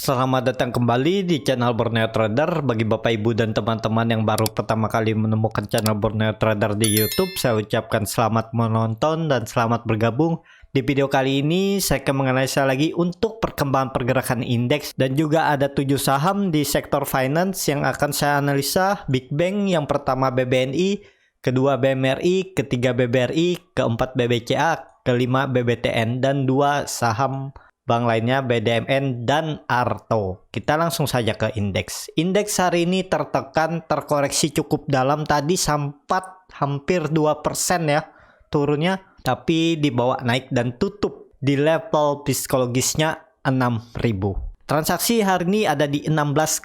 Selamat datang kembali di channel Borneo Trader. Bagi Bapak Ibu dan teman-teman yang baru pertama kali menemukan channel Borneo Trader di YouTube, saya ucapkan selamat menonton dan selamat bergabung. Di video kali ini saya akan menganalisa lagi untuk perkembangan pergerakan indeks dan juga ada 7 saham di sektor finance yang akan saya analisa. Big Bank, yang pertama BBNI, kedua BMRI, ketiga BBRI, keempat BBCA, kelima BBTN, dan 2 saham bank lainnya BDMN dan Arto. Kita langsung saja ke indeks. Indeks hari ini tertekan, terkoreksi cukup dalam, tadi sempat hampir 2% ya turunnya, tapi dibawa naik dan tutup di level psikologisnya 6.000. Transaksi hari ini ada di 16,5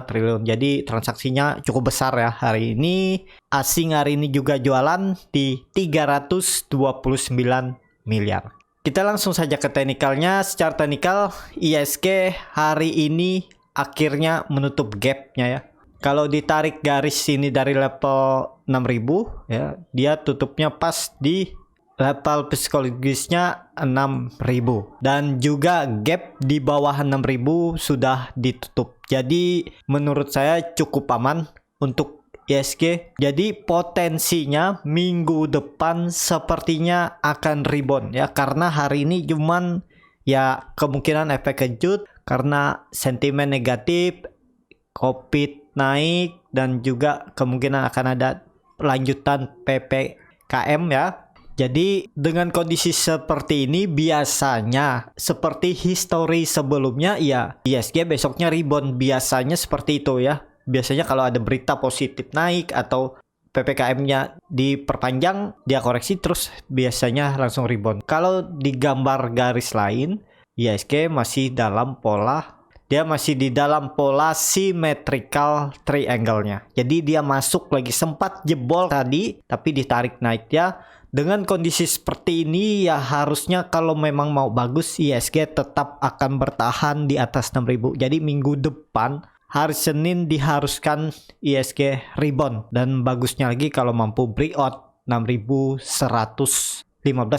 triliun. Jadi transaksinya cukup besar ya hari ini. Asing hari ini juga jualan di 329 miliar. Kita langsung saja ke teknikalnya. Secara teknikal, ISG hari ini akhirnya menutup gapnya ya. Kalau ditarik garis ini dari level 6.000 ya, dia tutupnya pas di level psikologisnya 6.000. Dan juga gap di bawah 6.000 sudah ditutup. Jadi menurut saya cukup aman untuk ISG. Jadi potensinya minggu depan sepertinya akan rebound ya, karena hari ini cuman ya kemungkinan efek kejut karena sentimen negatif, COVID naik, dan juga kemungkinan akan ada lanjutan PPKM ya. Jadi dengan kondisi seperti ini biasanya seperti histori sebelumnya ya, ISG besoknya rebound, biasanya seperti itu ya. Biasanya kalau ada berita positif naik atau PPKM-nya diperpanjang, dia koreksi terus biasanya langsung rebound. Kalau di gambar garis lain, ISG masih dalam pola, dia masih di dalam pola symmetrical triangle-nya. Jadi dia masuk lagi, sempat jebol tadi tapi ditarik naik ya. Dengan kondisi seperti ini ya harusnya kalau memang mau bagus, ISG tetap akan bertahan di atas 6.000. Jadi minggu depan hari Senin diharuskan ISG rebound, dan bagusnya lagi kalau mampu breakout 6.115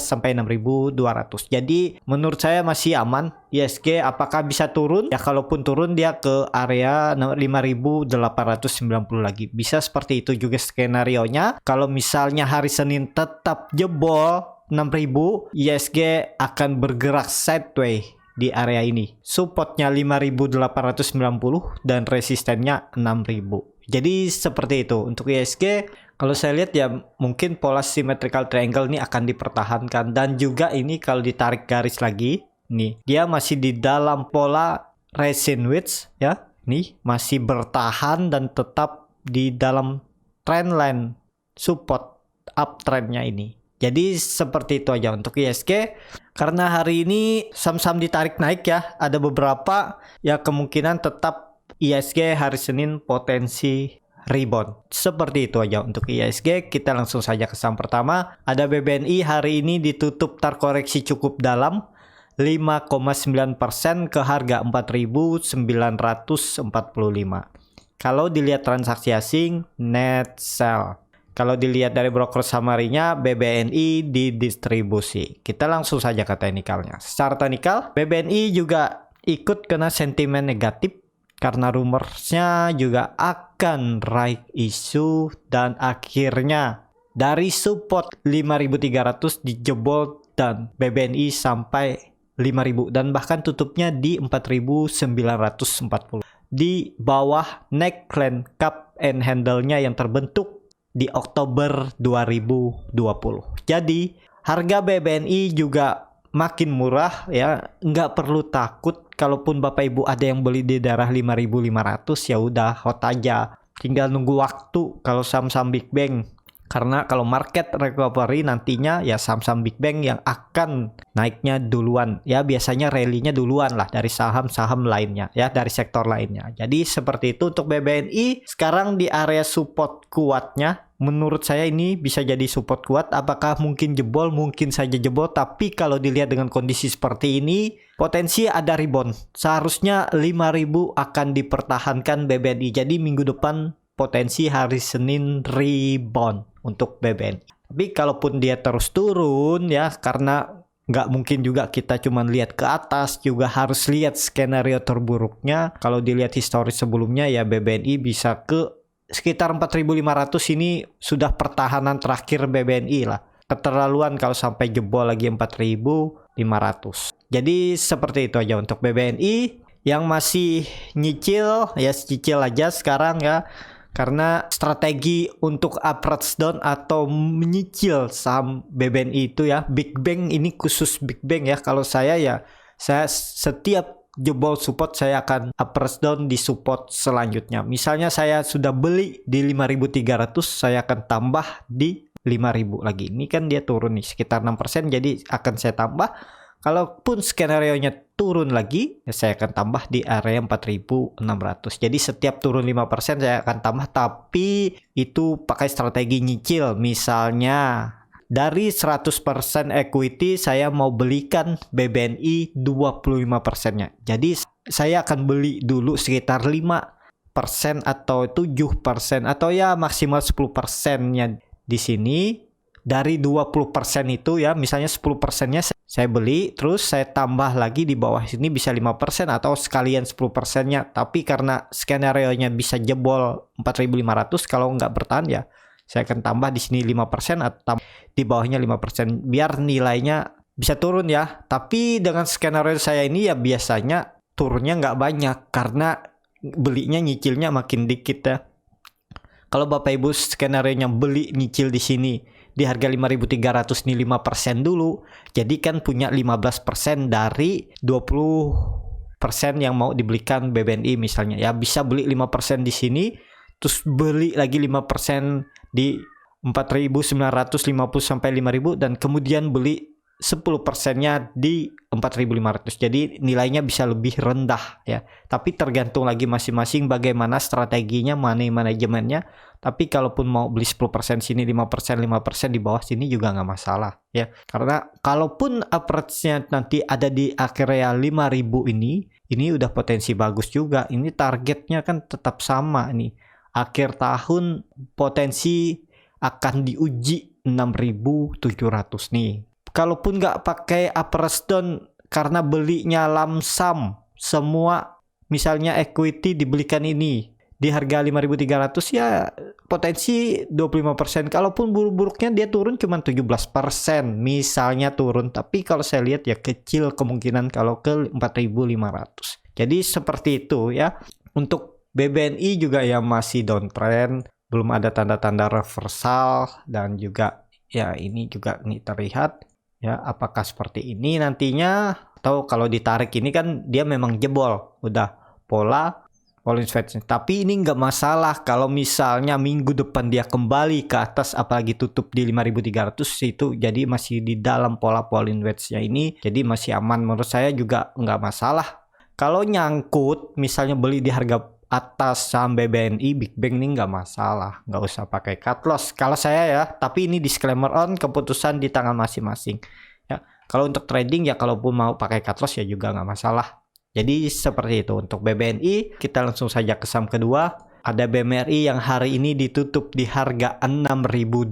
sampai 6.200. Jadi menurut saya masih aman ISG. Apakah bisa turun? Ya kalaupun turun dia ke area 5.890 lagi. Bisa seperti itu juga skenarionya. Kalau misalnya hari Senin tetap jebol 6.000, ISG akan bergerak sideways di area ini. Supportnya 5.890 dan resistennya 6.000. Jadi seperti itu untuk ISG. Kalau saya lihat ya mungkin pola symmetrical triangle ini akan dipertahankan, dan juga ini kalau ditarik garis lagi nih, dia masih di dalam pola Rising Wedge ya. Nih masih bertahan dan tetap di dalam trendline support uptrendnya ini. Jadi seperti itu aja untuk ISG. Karena hari ini saham-saham ditarik naik ya, ada beberapa ya, kemungkinan tetap ISG hari Senin potensi rebound. Seperti itu aja untuk ISG. Kita langsung saja ke saham pertama. Ada BBNI, hari ini ditutup terkoreksi cukup dalam 5,9% ke harga 4.945. Kalau dilihat transaksi asing, net sell. Kalau dilihat dari broker summary-nya, BBNI didistribusi. Kita langsung saja ke teknikalnya. Secara teknikal, BBNI juga ikut kena sentimen negatif karena rumorsnya juga akan right issue, dan akhirnya dari support 5.300 dijebol dan BBNI sampai 5.000 dan bahkan tutupnya di 4.940 di bawah neckline cup and handle-nya yang terbentuk di Oktober 2020. Jadi harga BBNI juga makin murah ya, nggak perlu takut. Kalaupun Bapak Ibu ada yang beli di daerah 5.500 ya udah hot aja, tinggal nunggu waktu kalau saham-saham Big Bank. Karena kalau market recovery nantinya ya saham-saham Big Bank yang akan naiknya duluan ya, biasanya rally-nya duluan lah dari saham-saham lainnya ya, dari sektor lainnya. Jadi seperti itu untuk BBNI. Sekarang di area support kuatnya, menurut saya ini bisa jadi support kuat. Apakah mungkin jebol? Mungkin saja jebol, tapi kalau dilihat dengan kondisi seperti ini potensi ada rebound. Seharusnya 5.000 akan dipertahankan BBNI. Jadi minggu depan potensi hari Senin rebound untuk BBNI. Tapi kalaupun dia terus turun ya, karena nggak mungkin juga kita cuman lihat ke atas, juga harus lihat skenario terburuknya. Kalau dilihat historis sebelumnya ya BBNI bisa ke sekitar 4.500, ini sudah pertahanan terakhir BBNI lah. Keterlaluan kalau sampai jebol lagi 4.500. Jadi seperti itu aja untuk BBNI. Yang masih nyicil ya cicil aja sekarang ya. Karena strategi untuk approach down atau menyicil saham BBNI itu ya, Big Bang ini khusus Big Bang ya. Kalau saya ya, saya setiap jebol support saya akan approach down di support selanjutnya. Misalnya saya sudah beli di 5.300, saya akan tambah di 5.000 lagi. Ini kan dia turun nih sekitar 6%, jadi akan saya tambah. Kalaupun skenario-nya turun lagi, ya saya akan tambah di area 4.600. Jadi setiap turun 5% saya akan tambah, tapi itu pakai strategi nyicil. Misalnya dari 100% equity saya mau belikan BBNI 25%-nya. Jadi saya akan beli dulu sekitar 5% atau 7% atau ya maksimal 10%-nya di sini. Dari 20% itu ya, misalnya 10%-nya saya beli, terus saya tambah lagi di bawah sini bisa 5% atau sekalian 10%-nya. Tapi karena skenario-nya bisa jebol 4.500, kalau nggak bertahan ya saya akan tambah di sini 5% atau di bawahnya 5% biar nilainya bisa turun ya. Tapi dengan skenario saya ini ya biasanya turunnya nggak banyak karena belinya nyicilnya makin dikit ya. Kalau Bapak Ibu skenario-nya beli nyicil di sini di harga 5.300 nih 5% dulu. Jadi kan punya 15% dari 20% yang mau dibelikan BBNI misalnya. Ya bisa beli 5% di sini, terus beli lagi 5% di 4.950 sampai 5.000 dan kemudian beli 10%-nya di 4.500. Jadi nilainya bisa lebih rendah ya. Tapi tergantung lagi masing-masing bagaimana strateginya, money manajemennya. Tapi kalaupun mau beli 10% sini, 5% di bawah sini juga nggak masalah ya. Karena kalaupun approach-nya nanti ada di area 5.000 ini udah potensi bagus juga. Ini targetnya kan tetap sama nih. Akhir tahun potensi akan diuji 6.700 nih. Kalaupun nggak pakai approach down karena belinya lamsam semua, misalnya equity dibelikan ini di harga 5.300 ya potensi 25%. Kalaupun buruk-buruknya dia turun cuma 17% misalnya turun, tapi kalau saya lihat ya kecil kemungkinan kalau ke 4.500. Jadi seperti itu ya. Untuk BBNI juga ya masih downtrend, belum ada tanda-tanda reversal dan juga ya ini juga nih terlihat ya apakah seperti ini nantinya, atau kalau ditarik ini kan dia memang jebol udah pola Switch. Tapi ini nggak masalah kalau misalnya minggu depan dia kembali ke atas, apalagi tutup di 5.300 itu, jadi masih di dalam pola wedge-nya ini, jadi masih aman. Menurut saya juga nggak masalah. Kalau nyangkut misalnya beli di harga atas saham BBNI, Big Bang ini nggak masalah, nggak usah pakai cut loss kalau saya ya. Tapi ini disclaimer on, keputusan di tangan masing-masing ya. Kalau untuk trading ya kalaupun mau pakai cut loss ya juga nggak masalah. Jadi seperti itu untuk BBNI. Kita langsung saja ke saham kedua. Ada BMRI yang hari ini ditutup di harga 6.200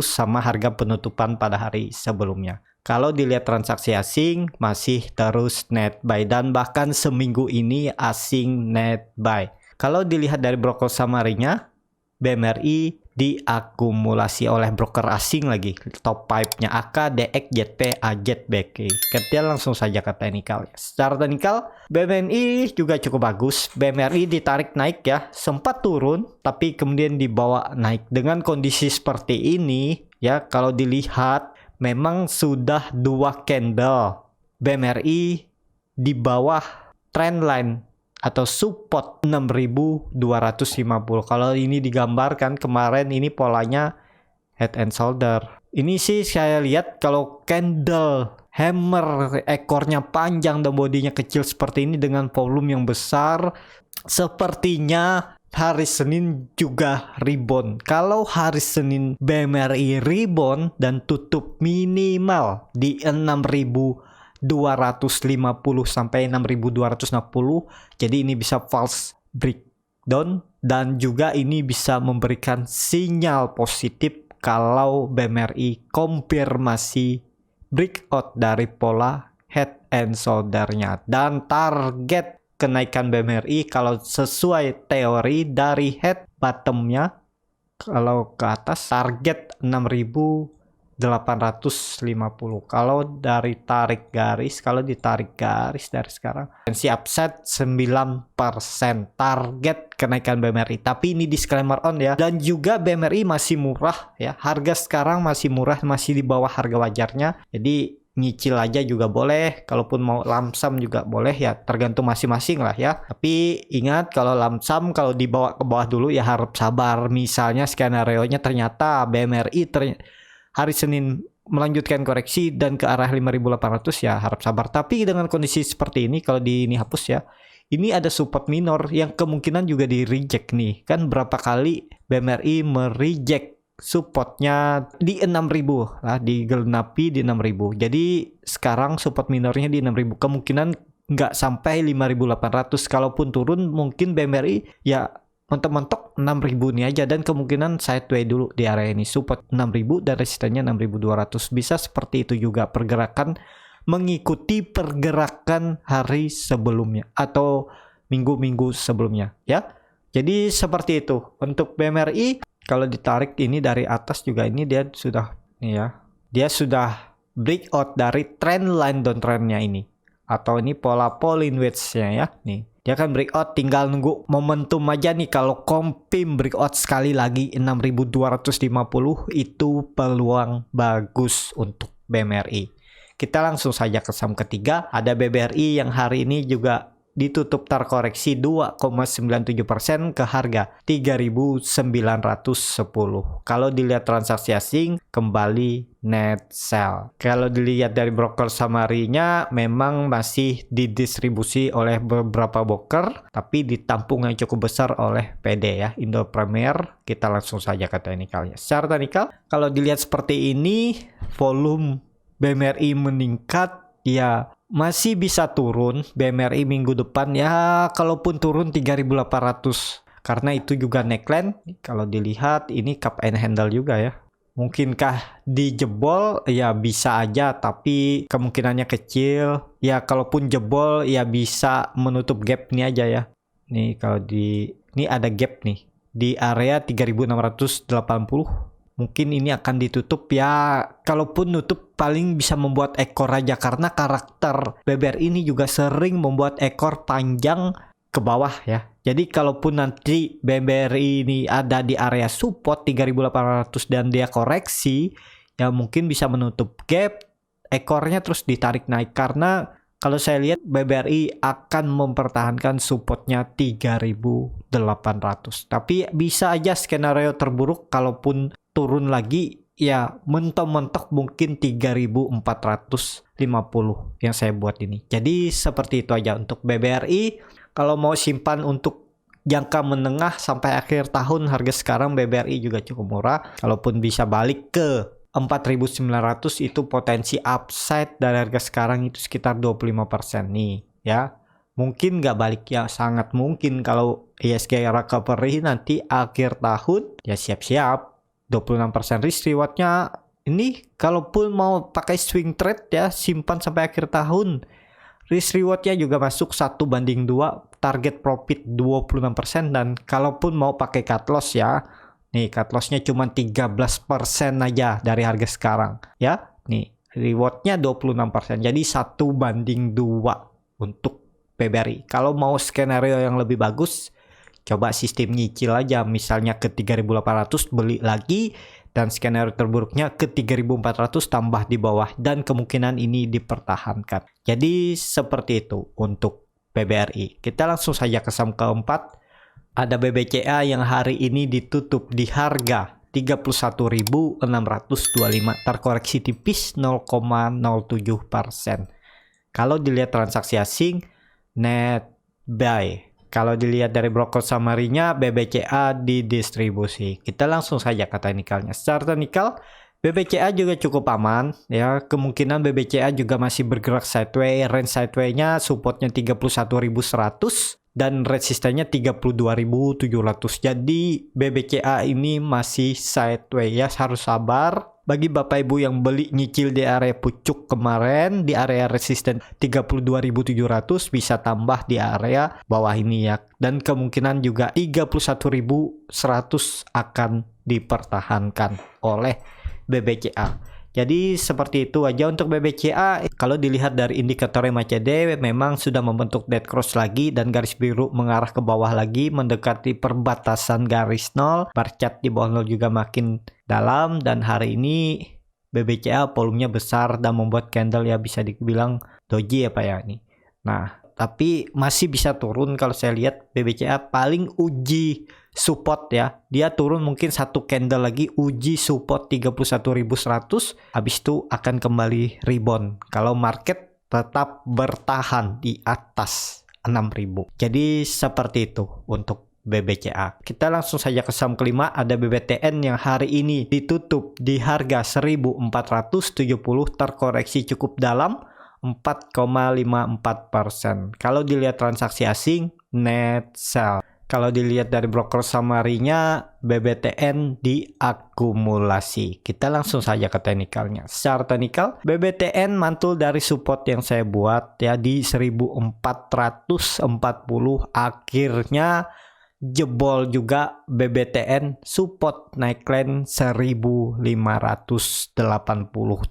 sama harga penutupan pada hari sebelumnya. Kalau dilihat transaksi asing masih terus net buy dan bahkan seminggu ini asing net buy. Kalau dilihat dari broker summary-nya, BMRI diakumulasi oleh broker asing lagi. Top 5-nya AK, DX, ZP, AZ, BK. Kita langsung saja ke teknikal. Secara teknikal, BMRI juga cukup bagus. BMRI ditarik naik ya, sempat turun tapi kemudian dibawa naik. Dengan kondisi seperti ini ya, kalau dilihat memang sudah 2 candle BMRI di bawah trendline atau support 6.250. Kalau ini digambarkan kemarin ini polanya head and shoulder. Ini sih saya lihat kalau candle hammer ekornya panjang dan bodinya kecil seperti ini dengan volume yang besar, sepertinya hari Senin juga rebound. Kalau hari Senin BMRI rebound dan tutup minimal di 6.250 sampai 6.260, jadi ini bisa false breakdown dan juga ini bisa memberikan sinyal positif kalau BMRI konfirmasi breakout dari pola head and shoulder-nya. Dan target kenaikan BMRI kalau sesuai teori dari head bottom-nya, kalau ke atas target 6.850. Kalau dari ditarik garis dari sekarang, potensi upside 9% target kenaikan BMRI. Tapi ini disclaimer on ya. Dan juga BMRI masih murah ya. Harga sekarang masih murah, masih di bawah harga wajarnya. Jadi nyicil aja juga boleh, kalaupun mau lamsam juga boleh ya, tergantung masing-masing lah ya. Tapi ingat, kalau lamsam kalau dibawa ke bawah dulu ya harap sabar. Misalnya skenario-nya ternyata BMRI hari Senin melanjutkan koreksi dan ke arah 5.800 ya harap sabar. Tapi dengan kondisi seperti ini, kalau ini hapus ya, ini ada support minor yang kemungkinan juga di reject nih. Kan berapa kali BMRI mereject supportnya di 6.000 lah, digenapi di 6.000. Jadi sekarang support minornya di 6.000, kemungkinan nggak sampai 5.800. Kalaupun turun mungkin BMRI ya mentok-mentok 6.000 nih aja, dan kemungkinan sideway dulu di area ini, support 6.000 dan resistennya 6.200. Bisa seperti itu juga pergerakan, mengikuti pergerakan hari sebelumnya atau minggu-minggu sebelumnya ya. Jadi seperti itu untuk BMRI. Kalau ditarik ini dari atas juga, ini dia sudah nih ya, dia sudah breakout dari trend line downtrendnya ini, atau ini pola Pauling wedge-nya ya. Nih dia akan breakout, tinggal nunggu momentum aja nih. Kalau confirm breakout sekali lagi 6.250 itu peluang bagus untuk BMRI. Kita langsung saja ke saham ketiga, ada BBRI yang hari ini juga ditutup terkoreksi 2,97% ke harga 3.910. Kalau dilihat transaksi asing kembali net sell. Kalau dilihat dari broker summary-nya memang masih didistribusi oleh beberapa broker, tapi ditampung yang cukup besar oleh PD ya, Indo Premier. Kita langsung saja ke teknikalnya. Secara teknikal kalau dilihat seperti ini, volume BMRI meningkat ya, masih bisa turun BMRI minggu depan ya, kalaupun turun 3.800 karena itu juga neckline. Kalau dilihat ini cup and handle juga ya, mungkinkah dijebol ya, bisa aja tapi kemungkinannya kecil ya. Kalaupun jebol ya bisa menutup gap ini aja ya. Nih kalau ini ada gap nih di area 3.680, mungkin ini akan ditutup ya. Kalaupun nutup paling bisa membuat ekor aja, karena karakter BBRI ini juga sering membuat ekor panjang ke bawah ya. Jadi kalaupun nanti BBRI ini ada di area support 3.800 dan dia koreksi ya, mungkin bisa menutup gap, ekornya terus ditarik naik. Karena kalau saya lihat BBRI akan mempertahankan supportnya 3.800. Tapi bisa aja skenario terburuk, kalaupun turun lagi ya mentok-mentok mungkin 3.450 yang saya buat ini. Jadi seperti itu aja untuk BBRI. Kalau mau simpan untuk jangka menengah sampai akhir tahun, harga sekarang BBRI juga cukup murah. Kalaupun bisa balik ke 4.900 itu potensi upside dari harga sekarang itu sekitar 25% nih ya. Mungkin nggak balik ya, sangat mungkin kalau ISG recovery nanti akhir tahun ya, siap-siap 26% risk rewardnya. Ini kalaupun mau pakai swing trade ya, simpan sampai akhir tahun, risk rewardnya juga masuk 1:2, target profit 26%. Dan kalaupun mau pakai cut loss ya, nih cut lossnya cuma 13% aja dari harga sekarang ya. Nih rewardnya 26%, jadi 1:2 untuk BBRI. Kalau mau skenario yang lebih bagus, coba sistem nyicil aja, misalnya ke 3.800 beli lagi, dan skenario terburuknya ke 3.400 tambah di bawah, dan kemungkinan ini dipertahankan. Jadi seperti itu untuk BBRI. Kita langsung saja ke saham keempat, ada BBCA yang hari ini ditutup di harga 31.625, terkoreksi tipis 0,07%. Kalau dilihat transaksi asing net buy. Kalau dilihat dari broker summary-nya, BBCA didistribusi. Kita langsung saja ke teknikalnya. Secara teknikal, BBCA juga cukup aman ya. Kemungkinan BBCA juga masih bergerak sideway. Range sideway-nya supportnya 31.100 dan resistennya 32.700. Jadi BBCA ini masih sideway ya, harus sabar. bagi Bapak Ibu yang beli nyicil di area pucuk kemarin di area resisten 32.700 bisa tambah di area bawah ini ya. Dan kemungkinan juga 31.100 akan dipertahankan oleh BBCA. Jadi seperti itu aja untuk BBCA. Kalau dilihat dari indikator MACD memang sudah membentuk dead cross lagi dan garis biru mengarah ke bawah lagi mendekati perbatasan garis nol. Bar chart di bawah nol juga makin dalam dan hari ini BBCA volumenya besar dan membuat candle ya bisa dibilang doji ya Pak ya ini. Nah, tapi masih bisa turun kalau saya lihat BBCA paling uji support ya. Dia turun mungkin satu candle lagi uji support 31.100, habis itu akan kembali rebound kalau market tetap bertahan di atas 6.000. Jadi seperti itu untuk BBCA. Kita langsung saja ke saham kelima, ada BBTN yang hari ini ditutup di harga 1.470, terkoreksi cukup dalam 4,54%. Kalau dilihat transaksi asing net sell. Kalau dilihat dari broker summary-nya, BBTN diakumulasi. Kita langsung saja ke teknikalnya. Secara teknikal, BBTN mantul dari support yang saya buat ya di 1440. Akhirnya jebol juga BBTN, support naik line 1580.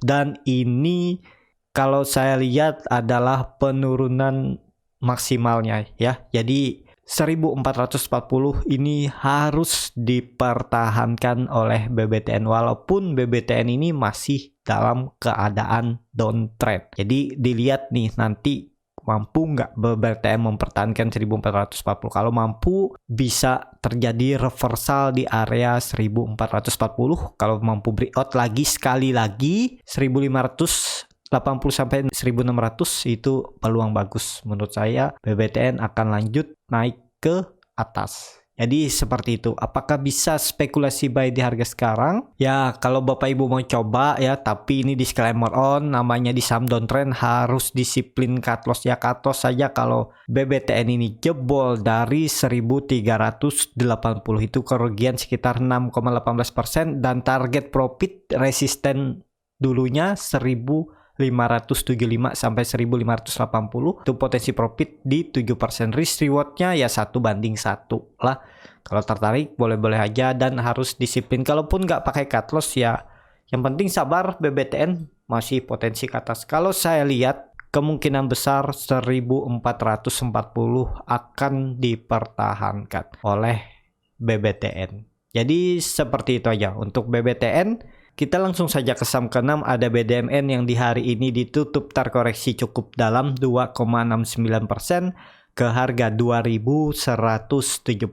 Dan ini kalau saya lihat adalah penurunan maksimalnya ya. Jadi 1440 ini harus dipertahankan oleh BBTN walaupun BBTN ini masih dalam keadaan downtrend. Jadi dilihat nih nanti mampu nggak BBTN mempertahankan 1440. Kalau mampu bisa terjadi reversal di area 1440. Kalau mampu breakout lagi sekali lagi 1580 sampai 1600 itu peluang bagus. Menurut saya BBTN akan lanjut naik ke atas. Jadi seperti itu. Apakah bisa spekulasi buy di harga sekarang? Ya kalau Bapak Ibu mau coba ya, tapi ini disclaimer on, namanya di saham downtrend harus disiplin cut loss ya. Cut loss saja kalau BBTN ini jebol dari 1380 itu kerugian sekitar 6,18% dan target profit resisten dulunya 1575 sampai 1580 itu potensi profit di 7%. Risk rewardnya ya 1:1 lah. Kalau tertarik boleh-boleh aja dan harus disiplin. Kalaupun nggak pakai cut loss ya yang penting sabar, BBTN masih potensi ke atas. Kalau saya lihat kemungkinan besar 1440 akan dipertahankan oleh BBTN. Jadi seperti itu aja untuk BBTN. Kita langsung saja ke saham ke-6, ada BDMN yang di hari ini ditutup terkoreksi cukup dalam 2,69% ke harga 2170.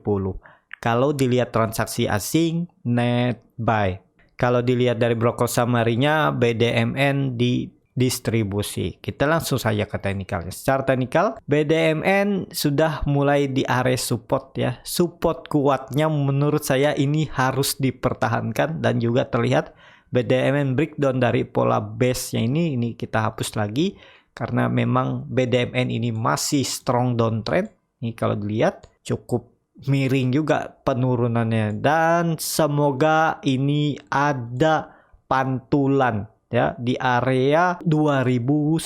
Kalau dilihat transaksi asing net buy. Kalau dilihat dari broker summary-nya BDMN di distribusi. Kita langsung saja ke teknikalnya. Secara teknikal, BDMN sudah mulai di area support ya. Support kuatnya menurut saya ini harus dipertahankan dan juga terlihat BDMN breakdown dari pola base-nya ini kita hapus lagi karena memang BDMN ini masih strong downtrend. Ini kalau dilihat cukup miring juga penurunannya dan semoga ini ada pantulan ya di area 2150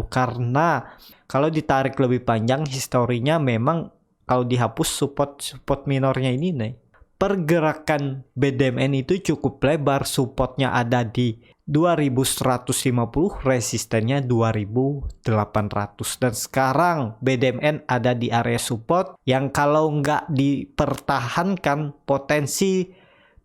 karena kalau ditarik lebih panjang historinya memang kalau dihapus support minornya ini nih pergerakan BDMN itu cukup lebar, supportnya ada di 2150, resistennya 2800 dan sekarang BDMN ada di area support yang kalau nggak dipertahankan potensi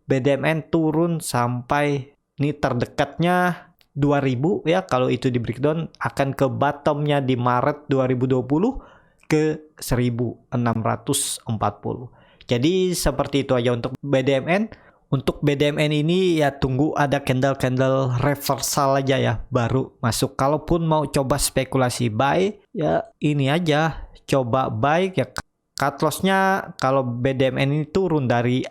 BDMN turun sampai ini terdekatnya 2000 ya, kalau itu di breakdown akan ke bottomnya di Maret 2020 ke 1640. Jadi seperti itu aja untuk BDMN. Untuk BDMN ini ya tunggu ada candle reversal aja ya baru masuk. Kalaupun mau coba spekulasi buy ya ini aja coba buy ya, cut loss-nya kalau BDMN ini turun dari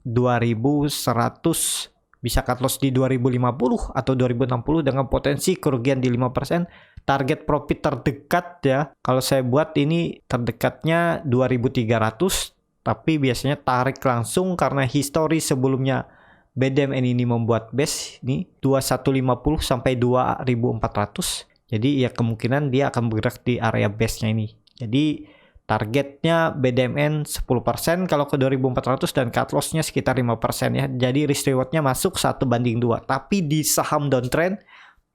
2100 bisa cut loss di 2050 atau 2060 dengan potensi kerugian di 5%. Target profit terdekat ya kalau saya buat ini terdekatnya 2300, tapi biasanya tarik langsung karena histori sebelumnya BDMN ini membuat base ini 2150 sampai 2400. Jadi ya kemungkinan dia akan bergerak di area base-nya ini. Jadi targetnya BDMN 10% kalau ke 2400 dan cut loss-nya sekitar 5% ya. Jadi risk reward-nya masuk 1/2. Tapi di saham downtrend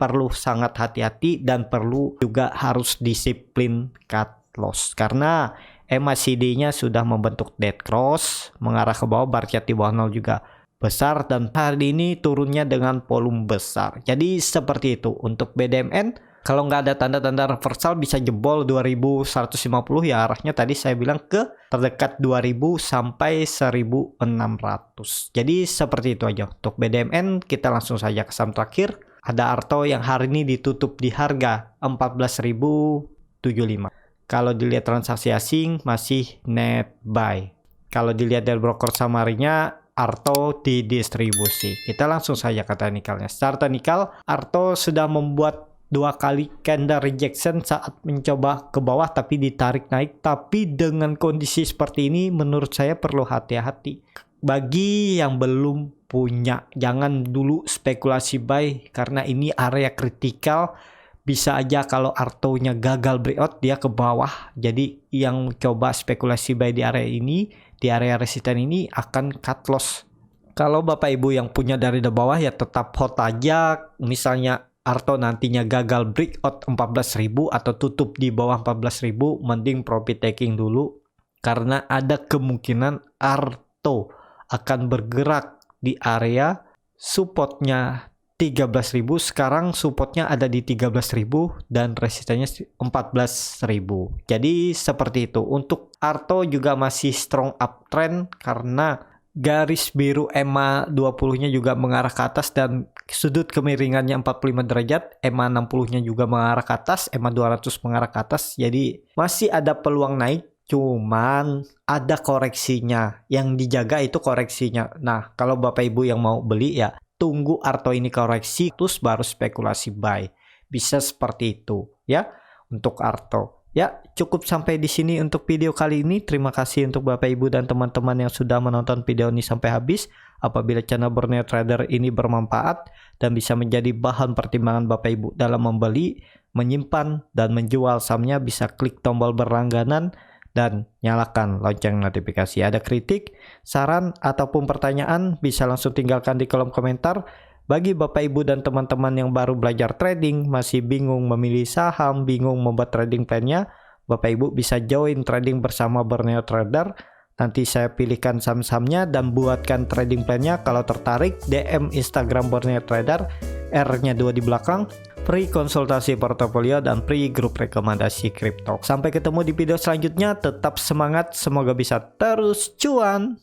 perlu sangat hati-hati dan perlu juga harus disiplin cut loss. Karena MACD-nya sudah membentuk dead cross mengarah ke bawah, bar chart di bawah 0 juga besar dan hari ini turunnya dengan volume besar. Jadi seperti itu untuk BDMN. Kalau nggak ada tanda-tanda reversal bisa jebol 2150 ya, arahnya tadi saya bilang ke terdekat 2000 sampai 1600. Jadi seperti itu aja untuk BDMN. Kita langsung saja ke saham terakhir. Ada Arto yang hari ini ditutup di harga 14.075. Kalau dilihat transaksi asing masih net buy. Kalau dilihat dari broker summary-nya Arto didistribusi. Kita langsung saja ke teknikalnya. Secara teknikal Arto sudah membuat 2 kali candle rejection saat mencoba ke bawah tapi ditarik naik. Tapi dengan kondisi seperti ini menurut saya perlu hati-hati. Bagi yang belum punya, jangan dulu spekulasi buy karena ini area kritikal. Bisa aja kalau Arto-nya gagal breakout dia ke bawah. Jadi yang coba spekulasi buy di area ini, di area resisten ini akan cut loss. Kalau Bapak Ibu yang punya dari the bawah ya tetap hold aja. Misalnya Arto nantinya gagal breakout 14.000 atau tutup di bawah 14.000, mending profit taking dulu karena ada kemungkinan Arto akan bergerak di area supportnya 13.000. Sekarang supportnya ada di 13.000 dan resistennya 14.000. Jadi seperti itu. Untuk Arto juga masih strong uptrend karena garis biru EMA 20-nya juga mengarah ke atas dan sudut kemiringannya 45 derajat. EMA 60-nya juga mengarah ke atas, EMA 200 mengarah ke atas. Jadi masih ada peluang naik, cuman ada koreksinya. Yang dijaga itu koreksinya. Nah, kalau Bapak Ibu yang mau beli ya tunggu Arto ini koreksi terus baru spekulasi buy. Bisa seperti itu ya untuk Arto. Ya, cukup sampai di sini untuk video kali ini. Terima kasih untuk Bapak Ibu dan teman-teman yang sudah menonton video ini sampai habis. Apabila channel Borneo Trader ini bermanfaat dan bisa menjadi bahan pertimbangan Bapak Ibu dalam membeli, menyimpan, dan menjual sahamnya, bisa klik tombol berlangganan dan nyalakan lonceng notifikasi. Ada kritik, saran, ataupun pertanyaan bisa langsung tinggalkan di kolom komentar. Bagi Bapak Ibu dan teman-teman yang baru belajar trading, masih bingung memilih saham, bingung membuat trading plan-nya, Bapak Ibu bisa join trading bersama Borneo Trader. Nanti saya pilihkan saham-sahamnya dan buatkan trading plan-nya. Kalau tertarik, DM Instagram Borneo Trader, R-nya 2 di belakang. Free konsultasi portofolio dan free grup rekomendasi kripto. Sampai ketemu di video selanjutnya, tetap semangat, semoga bisa terus cuan.